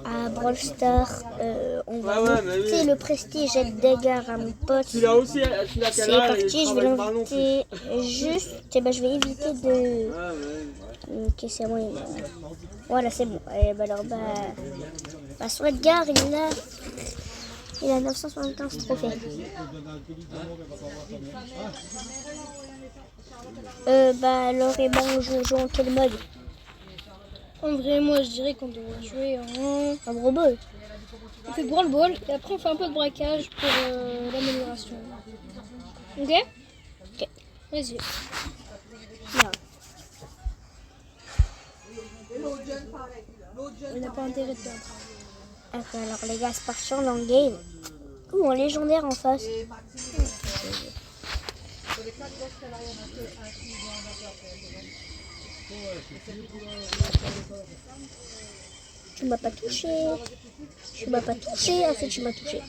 À Brawl Stars, on va monter le prestige Edgar à mon pote. C'est parti, je vais l'inviter juste. Je vais éviter de. Ok, c'est bon. Voilà, c'est bon. Et alors, sur Edgar, il a 975 trophées. Alors, on joue en quel mode? En vrai, moi je dirais qu'on devrait jouer en Brawl Ball. On fait Brawl Ball et après on fait un peu de braquage pour l'amélioration. Ok? Ok. Vas-y. On n'a pas intérêt de perdre. Alors les gars, c'est parti en long game. Ou en légendaire en face. Tu m'as pas touché. Tu m'as pas touché. Ah si, tu m'as touché.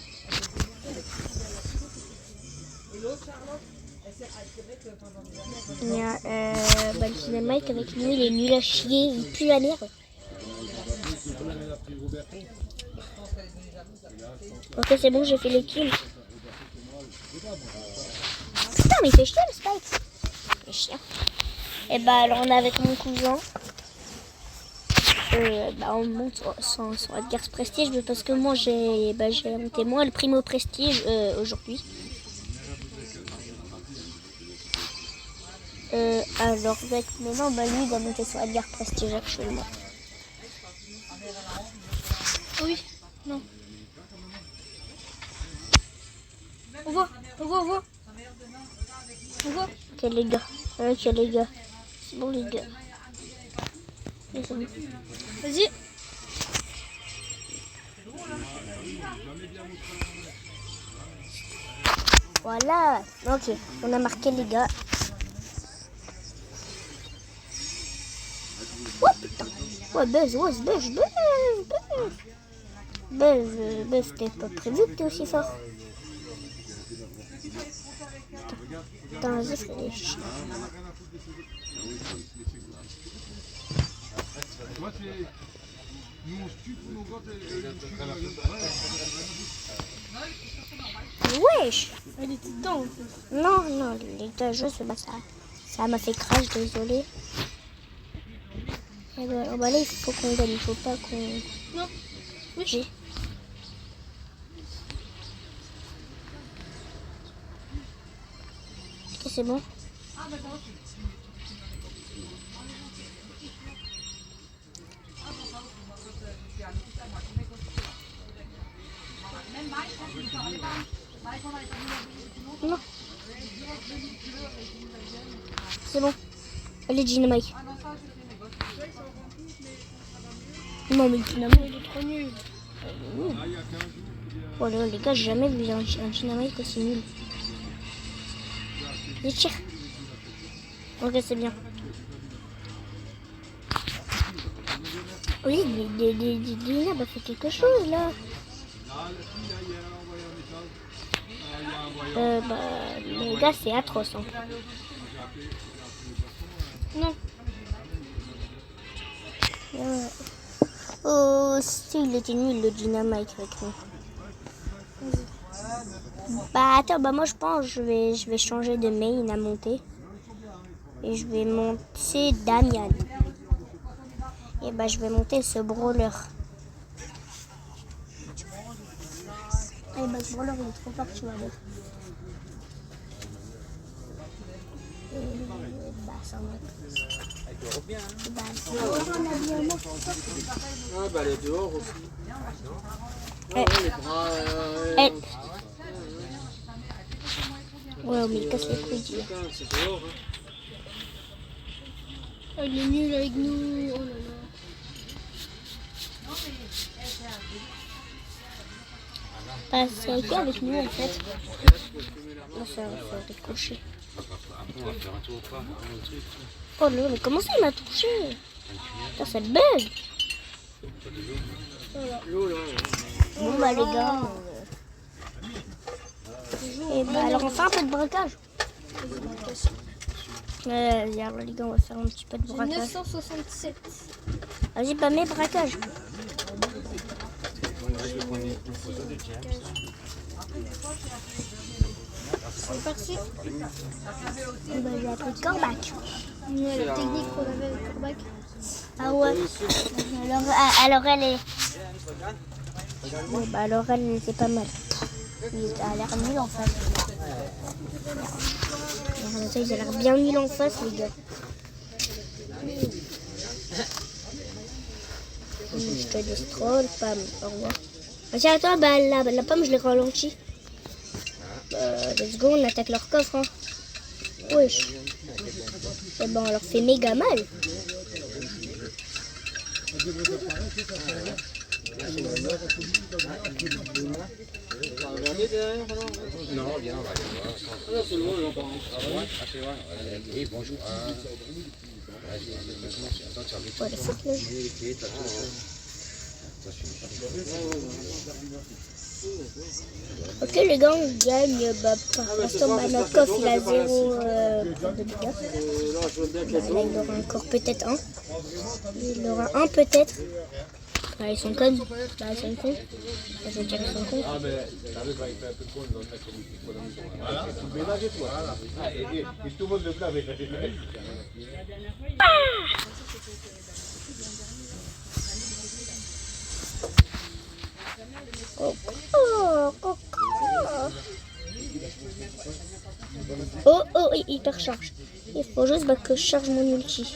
Il y a le Dynamite avec nous, il est nul à chier, il pue la merde. Ok, c'est bon, j'ai fait les kills. Putain, mais il fait chier le Spike. Il fait chiant. Et alors on est avec mon cousin. On monte sans Edgar Prestige parce que moi j'ai monté moi le primo Prestige aujourd'hui. Alors maintenant lui il va monter sur Edgar Prestige actuellement. Oui, non. On voit. Ok les gars, c'est bon les gars. Vas-y. Voilà, ok, on a marqué les gars. Oh putain, ouais buzz, c'était pas prévu que t'es aussi fort. Putain, vas-y frère. Wesh. Elle était dedans. Non, les gars, je sais pas ça. Ça m'a fait crash, désolé. Et là, il faut qu'on gagne, il faut pas qu'on... Non. Oui. Ok, c'est bon. Non. C'est bon. Allez, Dynamite. Non, mais Dynamite, il est trop nul. Voilà, les gars, j'ai jamais vu un Dynamite aussi nul. Il tire. Ok, c'est bien. Oui, Dina a fait quelque chose là. Les gars, c'est atroce. Hein. Non. Oh, si, il était nul le Dynamite avec nous. Attends, moi je pense que je vais changer de main à monter. Et je vais monter Damian. Et je vais monter ce brawler. Et ce brawler il est trop fort, tu vas voir. Ça va. Elle est dehors aussi. Les bras. Ouais, mais il casse les couilles. C'est dehors. Oh, il est nul avec nous. Oh là là. C'est quoi avec nous en fait? Ça va décocher. On va faire un tour pas, un truc. Oh là, mais comment ça il m'a touché? Ça c'est le bug. Bon les gars. Et alors on fait un peu de braquage. Les gars, on va faire un petit peu de braquage. 967. Vas-y, mets braquage. Je vais prendre une photo de James. C'est parti. J'ai appris Corbac. Ouais, la technique qu'on avait avec Corbac. Ah ouais. Alors elle est... Oui, bah alors elle c'est pas mal. Il a l'air nul en face. Ils ont l'air bien nul en face les gars. Je te destroll, Pam. Au revoir. Ah, tiens, attends, bah, la pomme je l'ai ralentie. Let's go, on attaque leur coffre. Hein. Wesh. Et ben on leur fait méga mal. Non, viens, on va aller voir. Ah, c'est loin, là, par contre. Ah, ouais, c'est loin. Oui, bonjour. Attends, tu as vu. Ouais, fuck, là. Ok les gars, on gagne. Bah, par l'instant, bah, notre coffre il a 0 de dégâts. Bah, là, il aura encore peut-être un. Il aura un peut-être. Bah, ils sont cons. Bah, ils sont cons. Je veux dire qu'ils sont cons. Oh, il recharge. Il faut juste bah, que je charge mon ulti.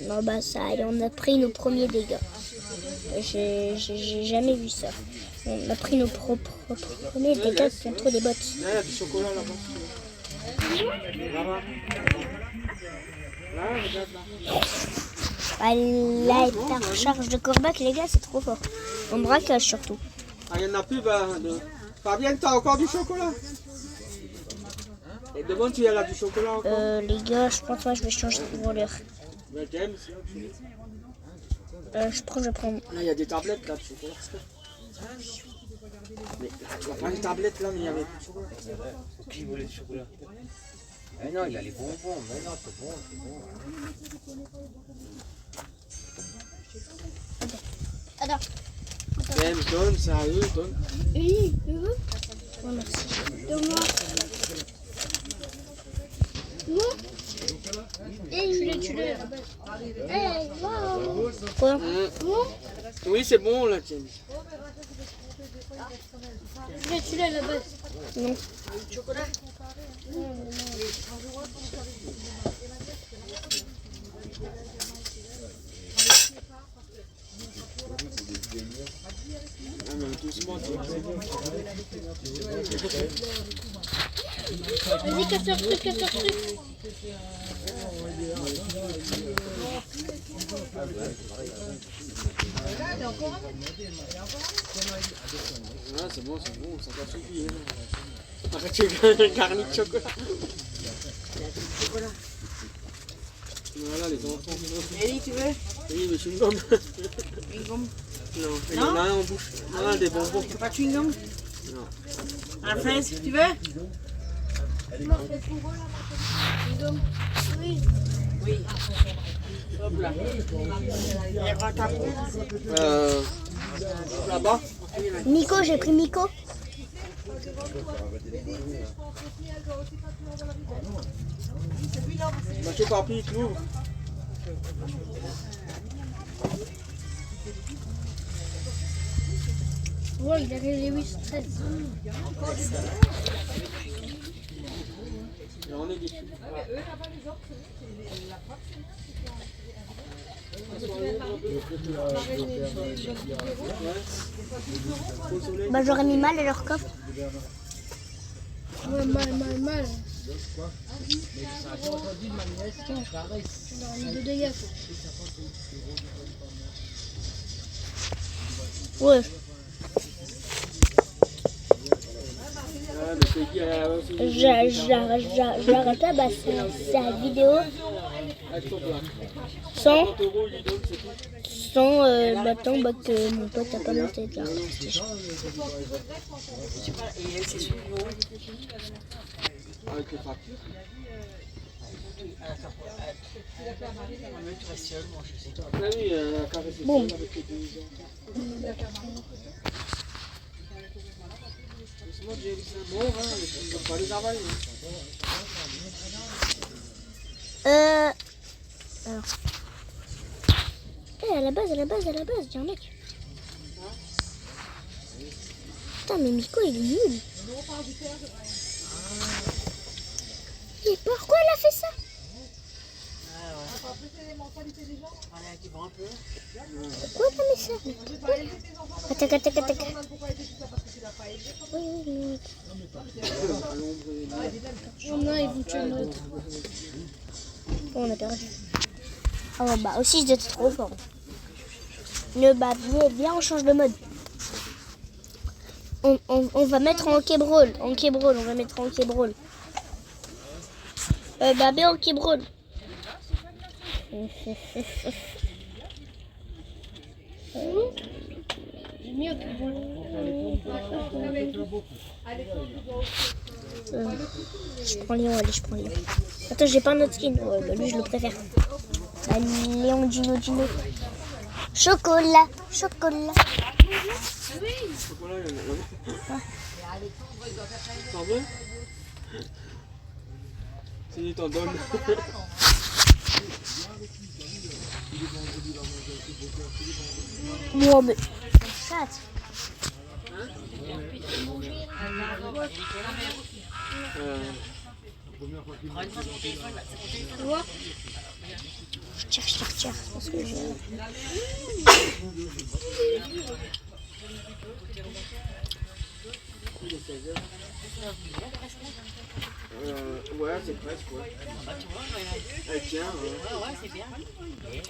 Non, bah ça y est, on a pris nos premiers dégâts. J'ai jamais vu ça. On a pris nos premiers dégâts contre des bots. Là, il y a du chocolat là-bas. Là-bas. Là, regarde là. Bah, là, la recharge de Corbac, les gars, c'est trop fort. En braquage surtout. Ah, il n'y en a plus, bah. Fabienne, t'as encore du chocolat? Et demande s'il y a du chocolat encore. Les gars, je pense que je vais changer de voleur. Mais James, Je prends. là, il y a des tablettes là de chocolat. Mais tu vas prendre une tablette là, mais il y avait du chocolat. Qui voulait du chocolat? Mais non, il a les bonbons. Mais non, c'est bon, c'est bon. Attends. James, donne, sérieux, donne. Oui, tu veux? Oh, merci. Donne-moi. Moi? Tu l'as. Quoi? Oui, c'est bon là, James. Tu l'as la base. Non. Ah, mais doucement, Vas-y, casse-leur truc, casse-leur truc. Ah, c'est bon, ça t'a suffi. Hein. Arrête, tu as un garni de chocolat. Il y a du chocolat. Voilà les enfants. Ellie, tu veux Oui, mais chewing gum. une gomme? Non, il y en a un en bouche. Ah, des bonbons. Tu veux pas de chewing gum? Non. Un fraise, tu veux? Oui. Oui. Hop là. Et rattrape. Là-bas. Miko, j'ai pris Miko. Mathieu Papi, il t'ouvre. Ouais, il a les 8 13. Et on est déçus. Bah, j'aurais mis mal à leur coffre. Ouais, mal. On a mis 2 dégâts. Ouais. J'arrête pas, bah, c'est la vidéo sans temps bah, que mon pote a pas monté de la prestige. Avec les factures. Mais tu restes seul, moi je sais. Ah oui, la carré c'est Bon. ça avec les deux. Doucement, j'ai dit c'est bon, hein, mais tu ne dois pas les avaler. Alors. À la base, il y a un mec. Putain, mais Miko, il est nul. Mais pourquoi elle a fait ça? Allez, tu vas un peu. Pourquoi elle a mis ça? Attaque. Oui. On a, ils vont tuer l'autre. Bon, on a perdu. Oh bah aussi, j'étais trop fort. Bah, viens, on change de mode. On va mettre en K-Brawl. On va mettre en K-Brawl. Bah, bien en K-Brawl. J'ai mis au Je prends Léon, allez, je prends Léon. Attends, j'ai pas un autre skin. Ouais, bah, lui, je le préfère. Léon, Dino. Chocolat. Chocolat, il y en a. T'en veux? Si, il t'en donne. Moi, mais. Chatte. Je tire. Parce que je... Ouais, c'est presque, ouais. Elle tient, Ouais, c'est bien. ouais.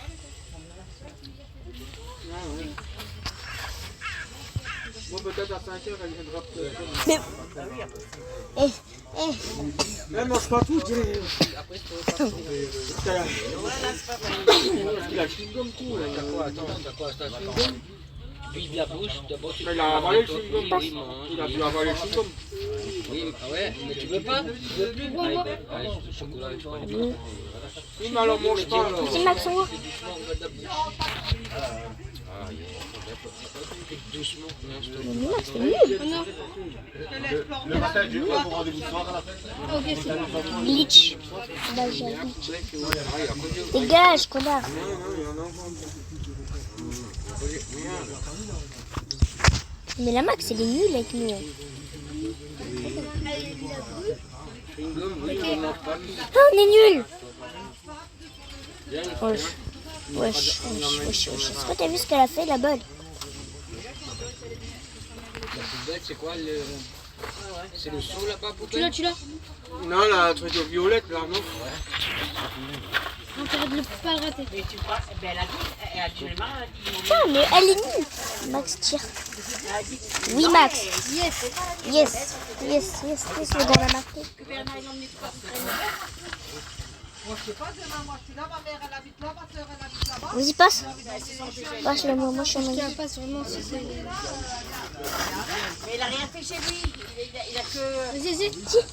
Bon, peut-être à 5h, elle viendra peut-être. Mais mange pas tout, tiens. Il a le chewing-gum tout, là. T'as quoi, t'as chewing-gum? Vide la bouche, d'abord tu... Mais il a avalé le chewing-gum. Il a dû avaler le chewing-gum. Oui, ah ouais, mais tu veux pas? Tu veux plus? Allez, chocolat avec toi. Oui, mais alors mange pas, alors. C'est Max en haut. Doucement, on va d'abord. Doucement, non, je te Mais Max, c'est nul. Le matin, j'ai eu un rendez-vous soir à la fête. Ah, ok, c'est bon. Glitch. Bah, j'ai un glitch. Dégage, connard. Non, il y en a encore. Mais la Max, elle est nulle avec nous. Ah, on est nuls. Wesh. Est-ce que t'as vu ce qu'elle a fait, la bonne? La poubelle, c'est quoi le... C'est le saut là-bas, poubelle? Tu l'as Non, la truc violette, là, non? Intérêt de pas le rater. Mais tu vois, elle a dit, actuellement, elle a dit. Putain, mais elle est nulle. Max tire. Oui, Max. Yes, le gars l'a marqué. Vas-y, passe. Passe-le, moi, je suis en Je train tiens pas sur moi si c'est. Mais il a rien fait chez lui. Il a que. Vas-y. Kiss,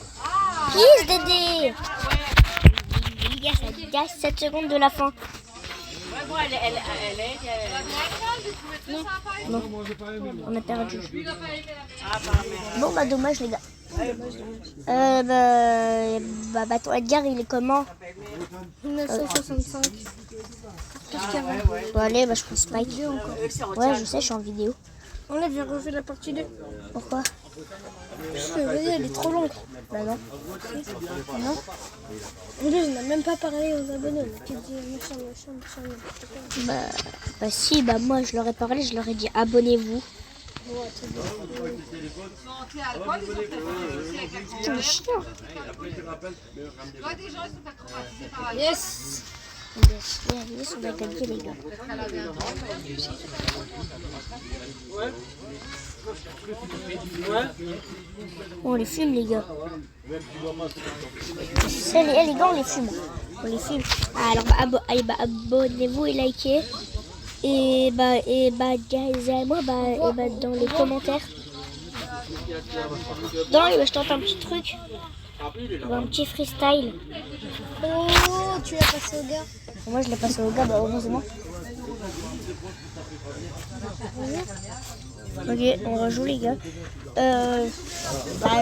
Dédé. Les gars, ça gâche 7 secondes de la fin. Ouais, bon, elle est. Non, on a perdu. Ah, bah, mais. Bon, bah, dommage, les gars. Ton Edgar, il est comment? 965. Bon, allez, bah, je prends Spike. Ouais, je sais, je suis en vidéo. Enlève, j'ai refait la partie 2. Pourquoi? Parce que, vas-y, elle est trop longue. Bah, non. En plus, on n'a même pas parlé aux abonnés. Tu dis méchant. Bah, si, bah, moi, je leur ai parlé, je leur ai dit abonnez-vous. Putain, le chien. Yes. Yes, on va gagner, les gars. On les fume, les gars. Les gars, on les fume. Alors, abonnez-vous et likez. Et guys, moi, dans les commentaires. Je tente un petit truc. Un petit freestyle. Oh, tu l'as passé au gars. Moi, je l'ai passé au gars, bah, heureusement. Ok, on rejoue les gars.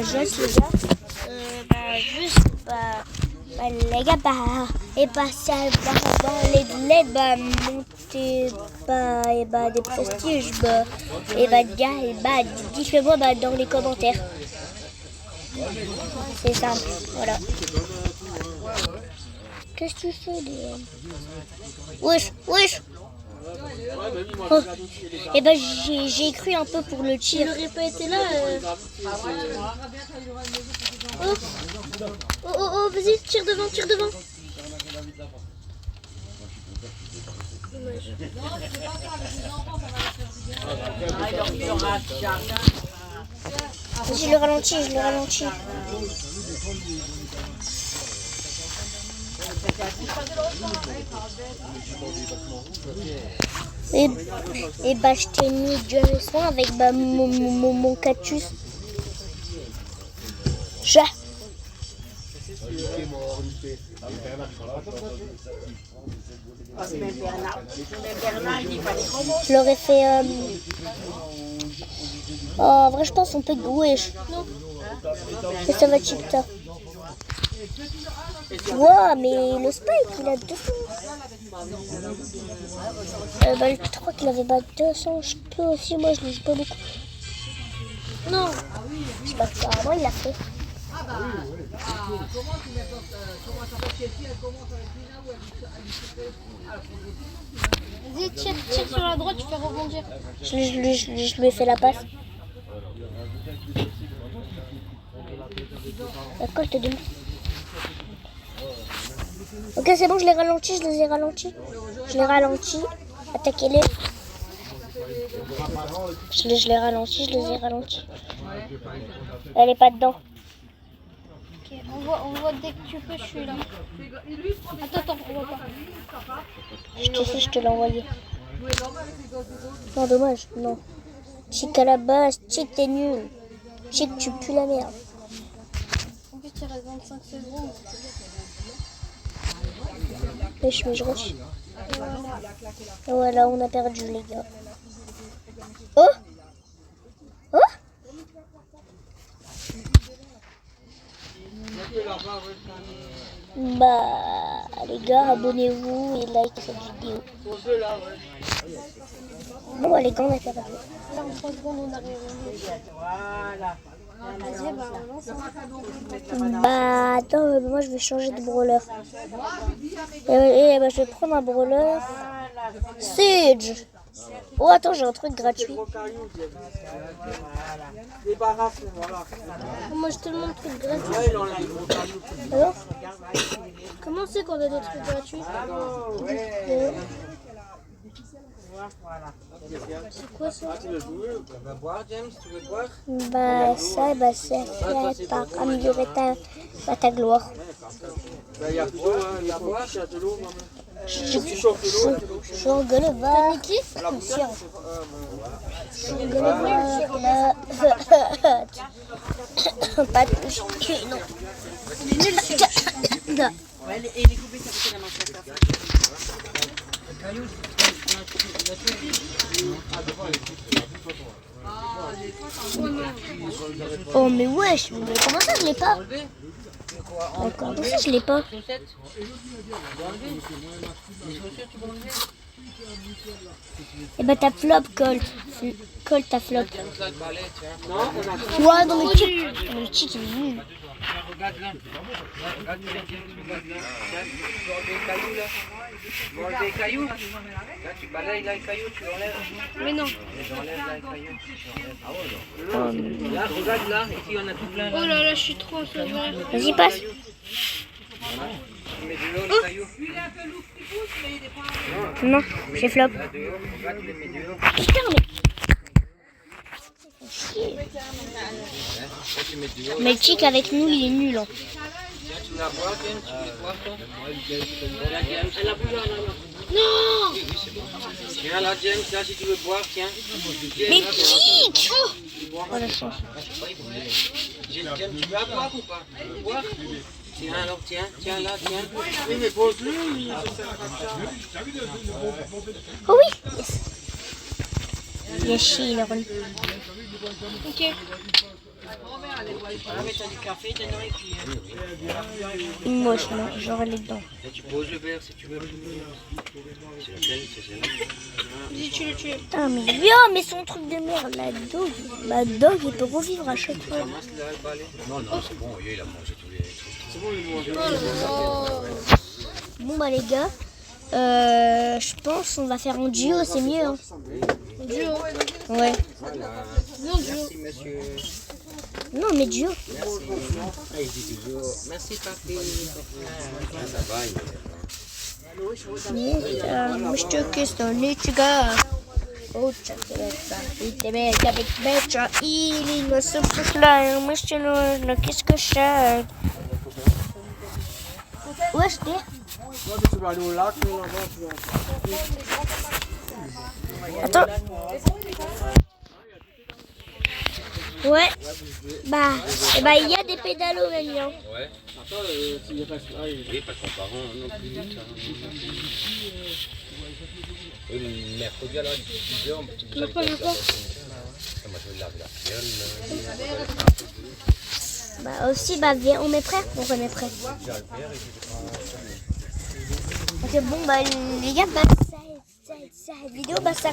Juste les gars. Les gars, ça va les monter des prestiges. Dites-le-moi dans les commentaires. C'est simple, voilà. Qu'est-ce que tu fais, Léon? Wesh. Oh. Et j'ai cru un peu pour le tir. Il n'aurait pas été là. Oh, vas-y, tire devant. Je le ralentis. Et je t'ai mis du soin avec mon cactus. Je l'aurais fait. En vrai, je pense qu'on peut jouer. Mais ça va chip ça. Wow, mais le Spike, il a 200. Je crois qu'il avait 200. Je peux aussi, moi je ne joue pas beaucoup. Non. Je sais pas, apparemment il l'a fait. Vas-y, tire sur la droite, tu fais rebondir. Je lui ai fait la passe. D'accord, je te demande. Ok, c'est bon, je les ai ralentis. Attaquez-les. Je les ai ralentis. Elle est pas dedans. Ok, on voit dès que tu peux, je suis là. Attends, on voit pas. Je te l'ai envoyé. Non, dommage, non. Chic à la base, Chic, t'es nul. Chic, tu pues la merde. En plus, il reste 25 secondes. Mais je rush. Voilà, on a perdu les gars. Oh. Les gars, abonnez-vous et likez cette vidéo. Bon, les gars, on a perdu. Là, en 3 secondes, on arrive. Vas-y, on lance. Attends, moi je vais changer de brawler. Je vais prendre un brawler. Siege. Oh, attends, j'ai un truc gratuit. Moi, je te demande un truc gratuit. Alors? Comment c'est qu'on a des trucs gratuits? C'est quoi ça? Ça, c'est fait par améliorer ta gloire. Je rigole voir. Bien sûr. Je rigole voir. Pas de... Non. Non. Et les coupés, ça fait la manche. Oh mais wesh, mais comment ça je l'ai pas? Comment ça je l'ai pas? Et bah ta flop Colt. Colt ta flop. Ouais dans le cheat il est nul. Regarde là. Regarde là. Tu enlèves les cailloux. Là, tu balayes là les cailloux, tu enlèves. Mais non. J'enlève là les cailloux. Ah ouais, là, regarde là, ici on a tout plein. Oh là là, je suis trop sauvage. Vas-y passe. Tu mets de l'eau les cailloux. Non, j'ai flop. Là dehors, regarde, tu les mets dehors. Putain mais... Mais le chic avec nous il est nul. Hein. Tiens, tu la bois, James, tu veux boire toi? Là, James. Elle a plus là. Non. Tiens là, James, là si tu veux boire, tiens. Mais chic! Oh la chance. Tu veux à boire ou pas? Boire? Tiens, alors, tiens, là, tiens. Oui, mais pose-le, il se sert à ça. Oh oui, yes. Yes, chill, Ok. Ah, mais t'as du café dedans et puis... Moi, j'aurai les dents. Là, tu poses le verre si tu veux. C'est laquelle? C'est celle-là. Vas-y, tue-le. Putain, mais yo, mais son truc de merde, la dog. Ma dog, il peut revivre à chaque fois. Ramasse là, le balai. Non, c'est bon, il a mangé tous les trucs. C'est bon, il mange. Bon, bah, les gars, je pense qu'on va faire en duo, c'est mieux. Hein. Duo. Ouais. Non, duo. Merci, monsieur. Non, mais duo. Ah, il dit toujours merci, papy. Ah, ça va, Мышь кистоничка. Участвуется. И тебе дабит беча. Или на супушляю. Мышчину на кискошай. Wesh, t'es? Toi, tu vas aller au lac, mais là-bas, tu vas... Attends. Ouais. Bah, il y a des pédalos maintenant. Ouais. Attends, s'il reste là, il... Oui, parce qu'on part non plus vite. Oui, le mercredi à la 10h, vous allez faire la moi je vais laver la fiole. Bah aussi, bah viens, on est prêt? On est prêt. Ok, bon, bah les gars, bah cette vidéo, bah ça